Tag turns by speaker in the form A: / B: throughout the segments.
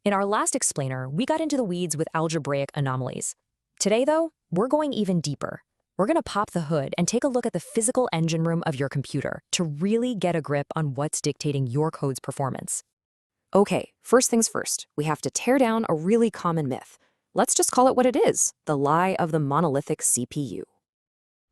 A: In our last explainer, we got into the weeds with algebraic anomalies. Today, though, we're going even deeper. We're going to pop the hood and take a look at the physical engine room of your computer to really get a grip on what's dictating your code's performance. Okay, first things first, we have to tear down a really common myth. Let's just call it what it is, the lie of the monolithic CPU.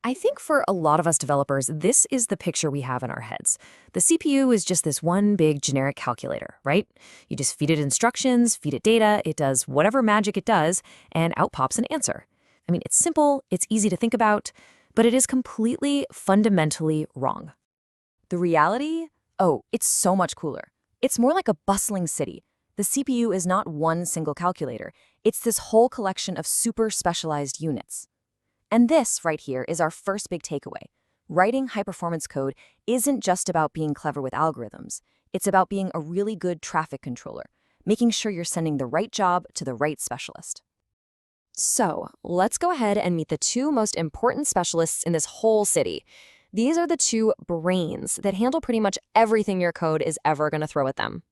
A: I think for a lot of us developers, this is the picture we have in our heads. The CPU is just this one big generic calculator, right? You just feed it instructions, feed it data, it does whatever magic it does, and out pops an answer. I mean, it's simple, it's easy to think about, but it is completely, fundamentally wrong. The reality? Oh, it's so much cooler. It's more like a bustling city. The CPU is not one single calculator. It's this whole collection of super specialized units. And this right here is our first big takeaway. Writing high-performance code isn't just about being clever with algorithms. It's about being a really good traffic controller, making sure you're sending the right job to the right specialist. So, let's go ahead and meet the two most important specialists in this whole city. These are the two brains that handle pretty much everything your code is ever going to throw at them.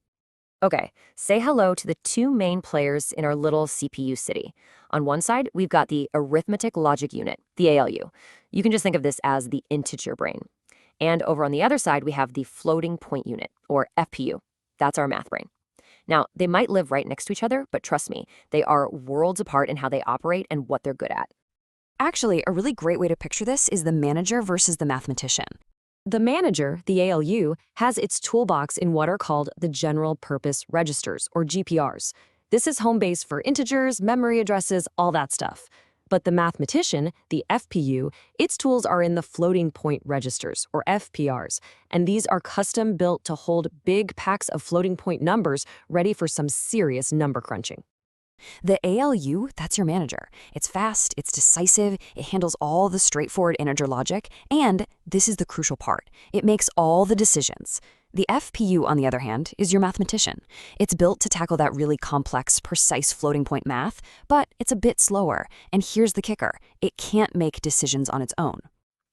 A: Okay, say hello to the two main players in our little CPU city. On one side, we've got the arithmetic logic unit, the ALU. You can just think of this as the integer brain. And over on the other side, we have the floating point unit, or FPU. That's our math brain. Now, they might live right next to each other, but trust me, they are worlds apart in how they operate and what they're good at. Actually, a really great way to picture this is the manager versus the mathematician. The manager, the ALU, has its toolbox in what are called the general purpose registers, or GPRs. This is home base for integers, memory addresses, all that stuff. But the mathematician, the FPU, its tools are in the floating point registers, or FPRs, and these are custom built to hold big packs of floating point numbers ready for some serious number crunching. The ALU, that's your manager. It's fast, it's decisive, it handles all the straightforward integer logic, and this is the crucial part, it makes all the decisions. The FPU, on the other hand, is your mathematician. It's built to tackle that really complex, precise floating point math, but it's a bit slower. And here's the kicker, it can't make decisions on its own.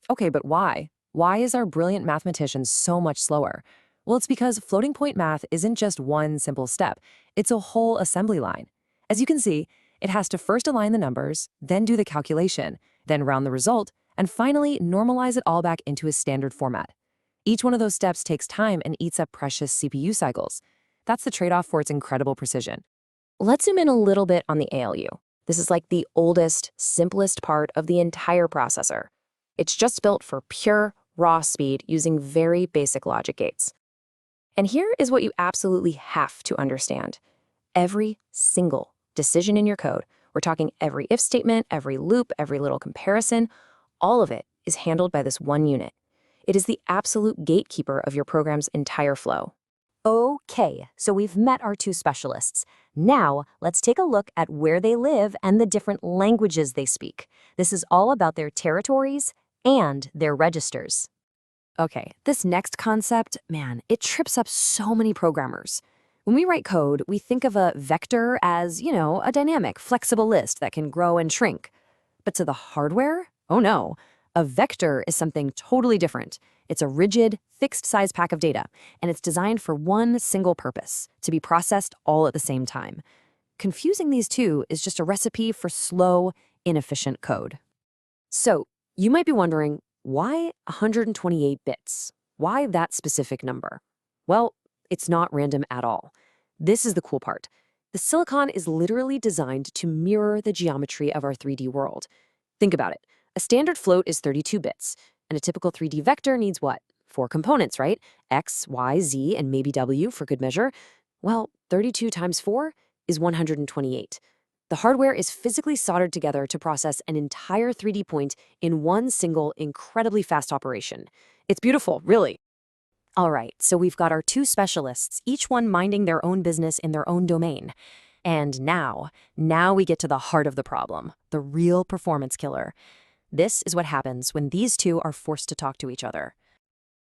A: Okay, but why? Why is our brilliant mathematician so much slower? Well, it's because floating point math isn't just one simple step, it's a whole assembly line. As you can see, it has to first align the numbers, then do the calculation, then round the result, and finally normalize it all back into a standard format. Each one of those steps takes time and eats up precious CPU cycles. That's the trade-off for its incredible precision. Let's zoom in a little bit on the ALU. This is like the oldest, simplest part of the entire processor. It's just built for pure, raw speed using very basic logic gates. And here is what you absolutely have to understand. Every single decision in your code, we're talking every if statement, every loop, every little comparison, all of it is handled by this one unit. It is the absolute gatekeeper of your program's entire flow. Okay, so we've met our two specialists. Now, let's take a look at where they live and the different languages they speak. This is all about their territories and their registers. Okay, this next concept, man, it trips up so many programmers. When we write code, we think of a vector as, a dynamic, flexible list that can grow and shrink. But to the hardware? Oh no. A vector is something totally different. It's a rigid, fixed-size pack of data, and it's designed for one single purpose, to be processed all at the same time. Confusing these two is just a recipe for slow, inefficient code. So, you might be wondering, why 128 bits? Why that specific number? Well, it's not random at all. This is the cool part. The silicon is literally designed to mirror the geometry of our 3D world. Think about it. A standard float is 32 bits, and a typical 3D vector needs what? 4 components, right? X, Y, Z, and maybe W for good measure. Well, 32 times 4 is 128. The hardware is physically soldered together to process an entire 3D point in one single, incredibly fast operation. It's beautiful, really. All right, so we've got our two specialists, each one minding their own business in their own domain. And now we get to the heart of the problem, the real performance killer. This is what happens when these two are forced to talk to each other.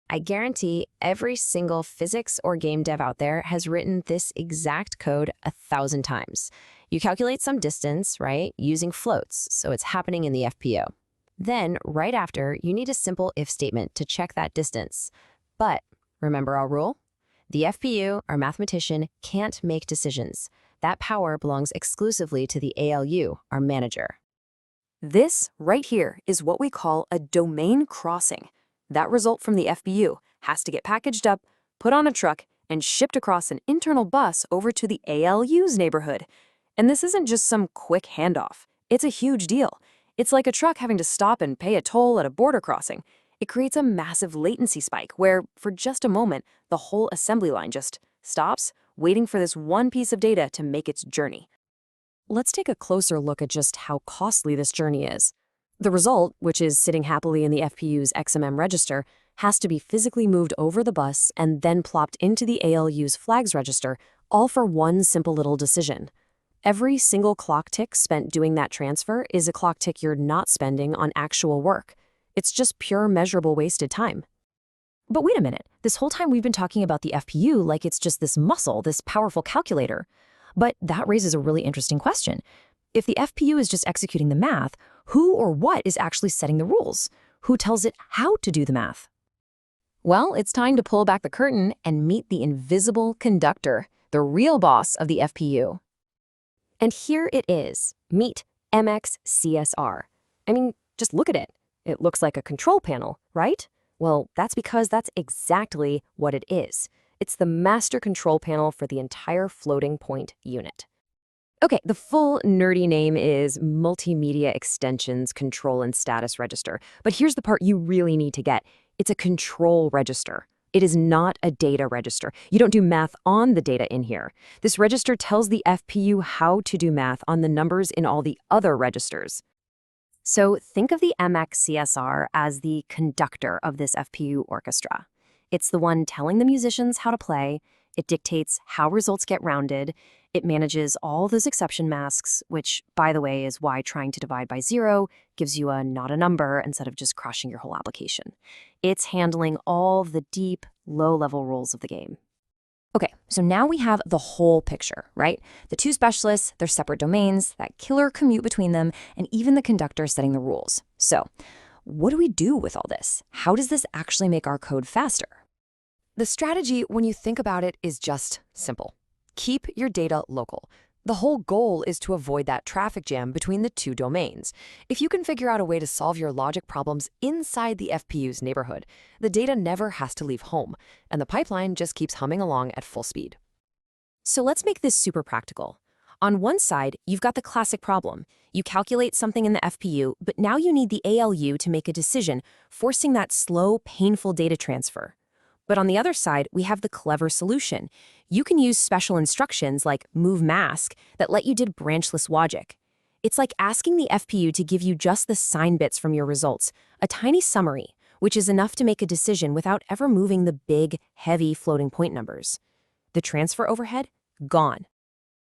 A: I guarantee every single physics or game dev out there has written this exact code 1,000 times. You calculate some distance, right, using floats, so it's happening in the FPU. Then, right after, you need a simple if statement to check that distance. But remember our rule? The FPU, our mathematician, can't make decisions.
B: That power belongs exclusively to the ALU, our manager.
A: This right here is what we call a domain crossing. That result from the FPU has to get packaged up, put on a truck, and shipped across an internal bus over to the ALU's neighborhood. And this isn't just some quick handoff. It's a huge deal. It's like a truck having to stop and pay a toll at a border crossing. It creates a massive latency spike where, for just a moment, the whole assembly line just stops, waiting for this one piece of data to make its journey. Let's take a closer look at just how costly this journey is. The result, which is sitting happily in the FPU's XMM register, has to be physically moved over the bus and then plopped into the ALU's flags register, all for one simple little decision. Every single clock tick spent doing that transfer is a clock tick you're not spending on actual work. It's just pure measurable wasted time. But wait a minute, this whole time we've been talking about the FPU like it's just this muscle, this powerful calculator. But that raises a really interesting question. If the FPU is just executing the math, who or what is actually setting the rules? Who tells it how to do the math? Well, it's time to pull back the curtain and meet the invisible conductor, the real boss of the FPU. And here it is. Meet MXCSR. I mean, just look at it. It looks like a control panel, right? Well, that's because that's exactly what it is. It's the master control panel for the entire floating point unit. Okay, the full nerdy name is Multimedia Extensions Control and Status Register. But here's the part you really need to get. It's a control register. It is not a data register. You don't do math on the data in here. This register tells the FPU how to do math on the numbers in all the other registers. So think of the MXCSR as the conductor of this FPU orchestra. It's the one telling the musicians how to play. It dictates how results get rounded. It manages all those exception masks, which, by the way, is why trying to divide by 0 gives you a not a number instead of just crashing your whole application. It's handling all the deep, low-level rules of the game. Okay, so now we have the whole picture, right? The two specialists, their separate domains, that killer commute between them, and even the conductor setting the rules. So, what do we do with all this? How does this actually make our code faster? The strategy, when you think about it, is just simple. Keep your data local. The whole goal is to avoid that traffic jam between the two domains. If you can figure out a way to solve your logic problems inside the FPU's neighborhood, the data never has to leave home, and the pipeline just keeps humming along at full speed. So let's make this super practical. On one side, you've got the classic problem. You calculate something in the FPU, but now you need the ALU to make a decision, forcing that slow, painful data transfer. But on the other side, we have the clever solution. You can use special instructions like move mask that let you do branchless logic. It's like asking the FPU to give you just the sign bits from your results, a tiny summary, which is enough to make a decision without ever moving the big, heavy floating point numbers. The transfer overhead? Gone.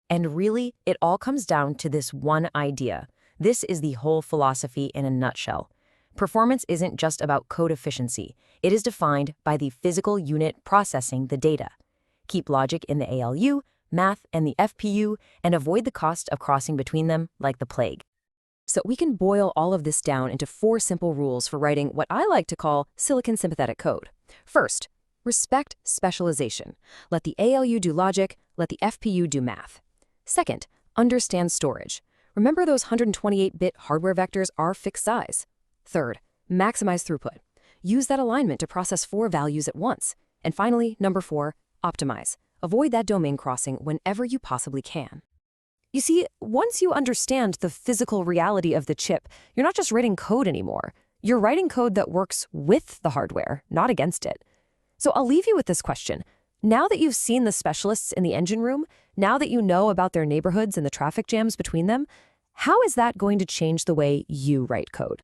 A: And really, it all comes down to this one idea. This is the whole philosophy in a nutshell. Performance isn't just about code efficiency. It is defined by the physical unit processing the data. Keep logic in the ALU, math, and the FPU, and avoid the cost of crossing between them like the plague. So we can boil all of this down into 4 simple rules for writing what I like to call silicon sympathetic code. First, respect specialization. Let the ALU do logic, let the FPU do math. Second, understand storage. Remember those 128-bit hardware vectors are fixed size. Third, maximize throughput. Use that alignment to process 4 values at once. And finally, number 4, optimize. Avoid that domain crossing whenever you possibly can. You see, once you understand the physical reality of the chip, you're not just writing code anymore. You're writing code that works with the hardware, not against it. So I'll leave you with this question. Now that you've seen the specialists in the engine room, now that you know about their neighborhoods and the traffic jams between them, how is that going to change the way you write code?